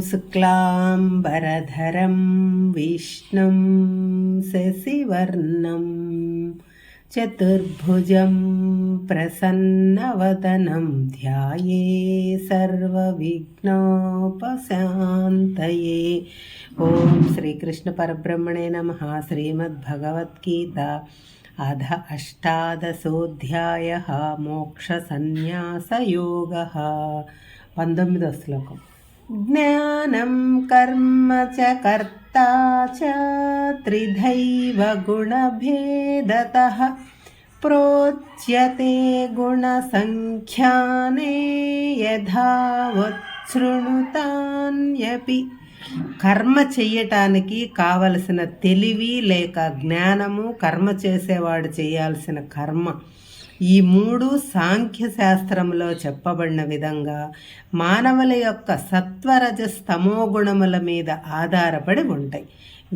शुक्लाम्बरधरं विष्णुं शशिवर्णं चतुर्भुजं प्रसन्नवदनं ध्याये सर्वविघ्नोपशान्तये। ओम श्रीकृष्ण परब्रह्मणे नमः। श्रीमद्भगवद्गीता अध अष्टादशोऽध्यायः मोक्षसन्न्यासयोगः। 19వ శ్లోకం। ज्ञानं कर्म च कर्ता च त्रिधैव गुणभेदतः प्रोच्यते गुणसंख्याने यथावच्छृणुतान्यपि। కర్మ చెయ్యటానికి కావలసిన తెలివి లేక జ్ఞానము, కర్మ చేసేవాడు చేయాల్సిన కర్మ, ఈ మూడు సాంఖ్యశాస్త్రంలో చెప్పబడిన విధంగా మానవుల యొక్క సత్వరజస్తమో గుణముల మీద ఆధారపడి ఉంటాయి.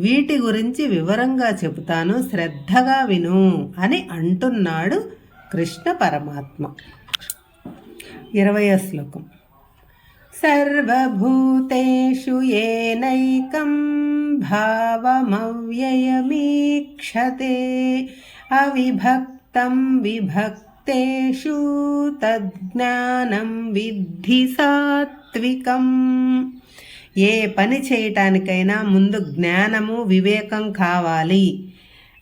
వీటి గురించి వివరంగా చెబుతాను, శ్రద్ధగా విను అని అంటున్నాడు కృష్ణ పరమాత్మ. 20వ శ్లోకం। సర్వభూతేషు ఏనైకం భావమవ్యయమీక్షతే అవిభక్తం విభక్తేషు తజ్ఞానం విద్ధి సాత్వికం। ఏ పని చేయటానికైనా ముందు జ్ఞానము, వివేకం కావాలి.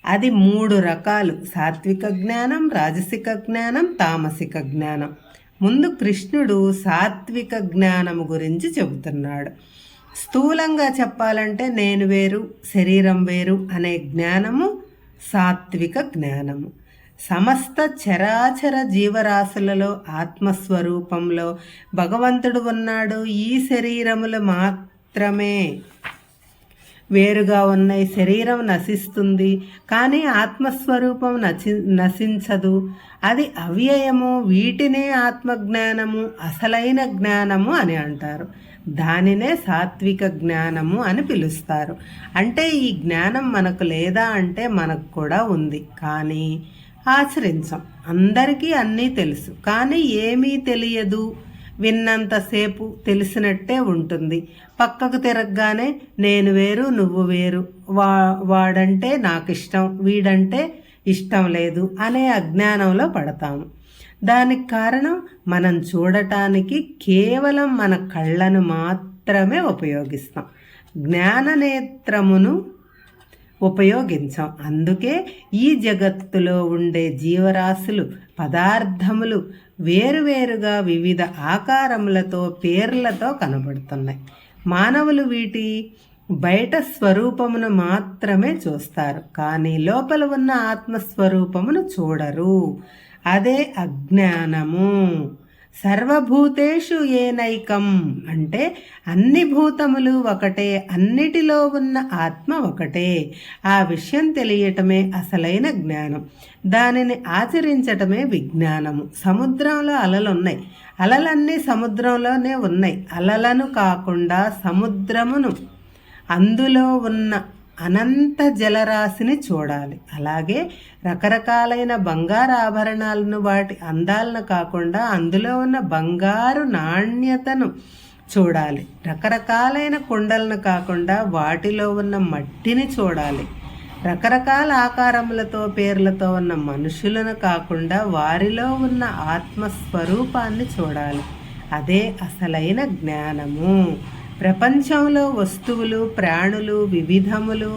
అది 3 రకాలు: సాత్విక జ్ఞానం, రాజసిక జ్ఞానం, తామసిక జ్ఞానం. ముందు కృష్ణుడు సాత్విక జ్ఞానము గురించి చెబుతున్నాడు. స్థూలంగా చెప్పాలంటే నేను వేరు, శరీరం వేరు అనే జ్ఞానము సాత్విక జ్ఞానము. సమస్త చరాచర జీవరాశులలో ఆత్మస్వరూపంలో భగవంతుడు ఉన్నాడు. ఈ శరీరములు మాత్రమే వేరుగా ఉన్నాయి. శరీరం నశిస్తుంది, కానీ ఆత్మస్వరూపం నశించదు. అది అవ్యయము. వీటినే ఆత్మజ్ఞానము, అసలైన జ్ఞానము అని అంటారు. దానినే సాత్విక జ్ఞానము అని పిలుస్తారు. అంటే ఈ జ్ఞానం మనకు లేదా అంటే మనకు కూడా ఉంది, కానీ ఆచరించం. అందరికీ అన్నీ తెలుసు, కానీ ఏమీ తెలియదు. విన్నంతసేపు తెలిసినట్టే ఉంటుంది. పక్కకు తిరగగానే నేను వేరు, నువ్వు వేరు, వాడంటే నాకు ఇష్టం, వీడంటే ఇష్టం లేదు అనే అజ్ఞానంలో పడతాము. దానికి కారణం మనం చూడటానికి కేవలం మన కళ్ళను మాత్రమే ఉపయోగిస్తాం, జ్ఞాననేత్రమును ఉపయోగించాం. అందుకే ఈ జగత్తులో ఉండే జీవరాశులు, పదార్థములు వేరువేరుగా వివిధ ఆకారములతో, పేర్లతో కనబడుతున్నాయి. మానవులు వీటి బయట స్వరూపమును మాత్రమే చూస్తారు, కానీ లోపల ఉన్న ఆత్మస్వరూపమును చూడరు. అదే అజ్ఞానము. సర్వభూతేషు ఏనైకం అంటే అన్ని భూతములు ఒకటే, అన్నిటిలో ఉన్న ఆత్మ ఒకటే. ఆ విషయం తెలియటమే అసలైన జ్ఞానం. దానిని ఆచరించటమే విజ్ఞానము. సముద్రంలో అలలున్నాయి, అలలన్నీ సముద్రంలోనే ఉన్నాయి. అలలను కాకుండా సముద్రమును, అందులో ఉన్న అనంత జలరాశిని చూడాలి. అలాగే రకరకాలైన బంగారు ఆభరణాలను, వాటి అందాలను కాకుండా అందులో ఉన్న బంగారు నాణ్యతను చూడాలి. రకరకాలైన కుండలను కాకుండా వాటిలో ఉన్న మట్టిని చూడాలి. రకరకాల ఆకారములతో, పేర్లతో ఉన్న మనుషులను కాకుండా వారిలో ఉన్న ఆత్మస్వరూపాన్ని చూడాలి. అదే అసలైన జ్ఞానము. ప్రపంచంలో వస్తువులు, ప్రాణులు వివిధములు,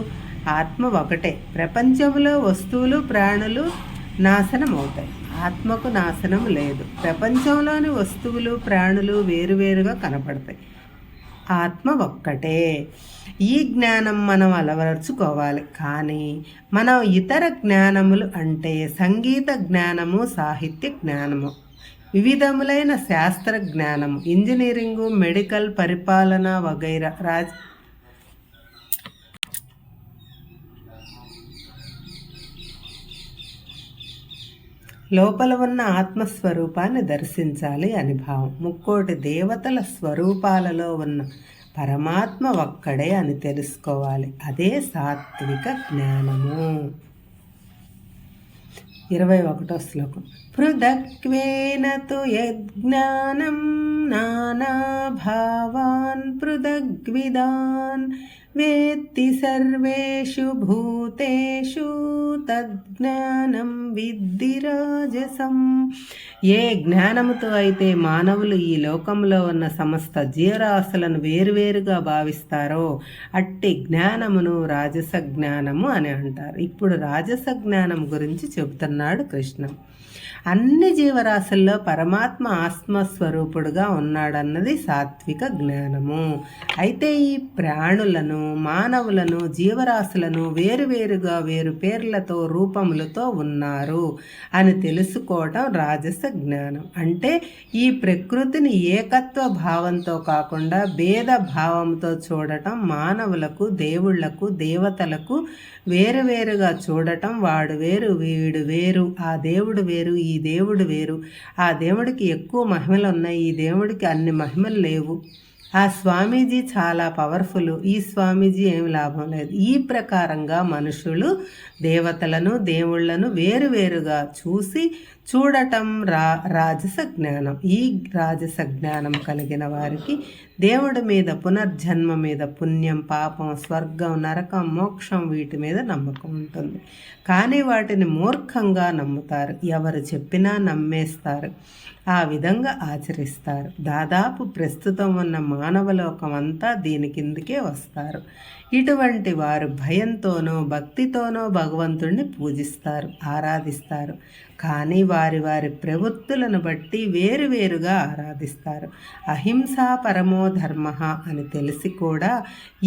ఆత్మ ఒకటే. ప్రపంచంలో వస్తువులు, ప్రాణులు నాశనం అవుతాయి, ఆత్మకు నాశనం లేదు. ప్రపంచంలోని వస్తువులు, ప్రాణులు వేరువేరుగా కనపడతాయి, ఆత్మ ఒక్కటే. ఈ జ్ఞానం మనం అలవరుచుకోవాలి. కానీ మనం ఇతర జ్ఞానములు అంటే సంగీత జ్ఞానము, సాహిత్య జ్ఞానము, వివిధములైన శాస్త్ర జ్ఞానము, ఇంజనీరింగు, మెడికల్, పరిపాలన వగైరా లోపల ఉన్న ఆత్మస్వరూపాన్ని దర్శించాలి అని భావం. 3 దేవతల స్వరూపాలలో ఉన్న పరమాత్మ ఒక్కడే అని తెలుసుకోవాలి. అదే సాత్విక జ్ఞానము. 21వ శ్లోకం। పృథక్వేన తు యజ్ఞానం నానాభావానుపశ్యతి భేదాన్ పృథగ్విదాన్ వేత్తి సర్వేషు భూతేషు తజ్ఞానం విద్ధి రాజసం. ఏ జ్ఞానముతో అయితే మానవులు ఈ లోకంలో ఉన్న సమస్త జీవరాశులను వేరువేరుగా భావిస్తారో అట్టి జ్ఞానమును రాజస జ్ఞానము అని అంటారు. ఇప్పుడు రాజస జ్ఞానం గురించి చెబుతున్నాడు కృష్ణ. అన్ని జీవరాశుల్లో పరమాత్మ ఆత్మస్వరూపుడుగా ఉన్నాడన్నది సాత్విక జ్ఞానము. అయితే ఈ ప్రాణులను, మానవులను, జీవరాశులను వేరువేరుగా వేరు పేర్లతో, రూపములతో ఉన్నారు అని తెలుసుకోవటం రాజస జ్ఞానం. అంటే ఈ ప్రకృతిని ఏకత్వ భావంతో కాకుండా భేద భావంతో చూడటం, మానవులకు, దేవుళ్లకు, దేవతలకు వేరువేరుగా చూడటం, వాడు వేరు, వీడు వేరు, ఆ దేవుడు వేరు, ఈ దేవుడు వేరు, ఆ దేవుడికి ఎక్కువ మహిమలు ఉన్నాయి, ఈ దేవుడికి అన్ని మహిమలు లేవు, ఆ స్వామీజీ చాలా పవర్ఫుల్, ఈ స్వామీజీ ఏమి లాభం లేదు. ఈ ప్రకారంగా మనుషులు దేవతలను, దేవుళ్లను వేరువేరుగా చూడటం రాజస జ్ఞానం. ఈ రాజస జ్ఞానం కలిగిన వారికి దేవుడి మీద, పునర్జన్మ మీద, పుణ్యం, పాపం, స్వర్గం, నరకం, మోక్షం వీటి మీద నమ్మకం ఉంటుంది. కానీ వాటిని మూర్ఖంగా నమ్ముతారు. ఎవరు చెప్పినా నమ్మేస్తారు, ఆ విధంగా ఆచరిస్తారు. దాదాపు ప్రస్తుతం ఉన్న మానవలోకం అంతా దీని కిందకే వస్తారు. ఇటువంటి వారు భయంతోనో భక్తితోనో భగవంతుణ్ణి పూజిస్తారు, ఆరాధిస్తారు. కానీ వారి వారి ప్రవృత్తులను బట్టి వేరువేరుగా ఆరాధిస్తారు. అహింసా పరమో ధర్మ అని తెలిసి కూడా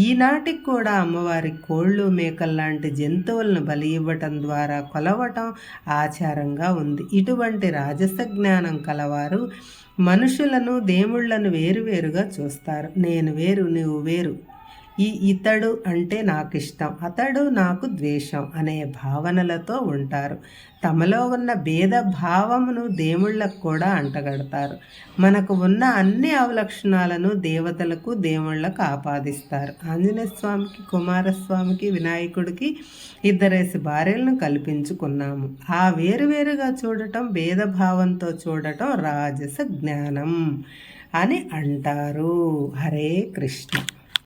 ఈనాటికి కూడా అమ్మవారి కోళ్ళు, మేకల్లాంటి జంతువులను బలి ఇవ్వటం ద్వారా కొలవటం ఆచారంగా ఉంది. ఇటువంటి రాజస జ్ఞానం కలవారు మనుషులను, దేవుళ్లను వేరువేరుగా చూస్తారు. నేను వేరు, నువ్వు వేరు, ఇతడు అంటే నాకు ఇష్టం, అతడు నాకు ద్వేషం అనే భావనలతో ఉంటారు. తమలో ఉన్న భేద భావమును దేవుళ్లకు కూడా అంటగడతారు. మనకు ఉన్న అన్ని అవలక్షణాలను దేవతలకు, దేవుళ్లకు ఆపాదిస్తారు. ఆంజనేయ స్వామికి, కుమారస్వామికి, వినాయకుడికి 2 భార్యలను కల్పించుకున్నాము. ఆ వేరువేరుగా చూడటం, భేదభావంతో చూడటం రాజస జ్ఞానం అని అంటారు. హరే కృష్ణ.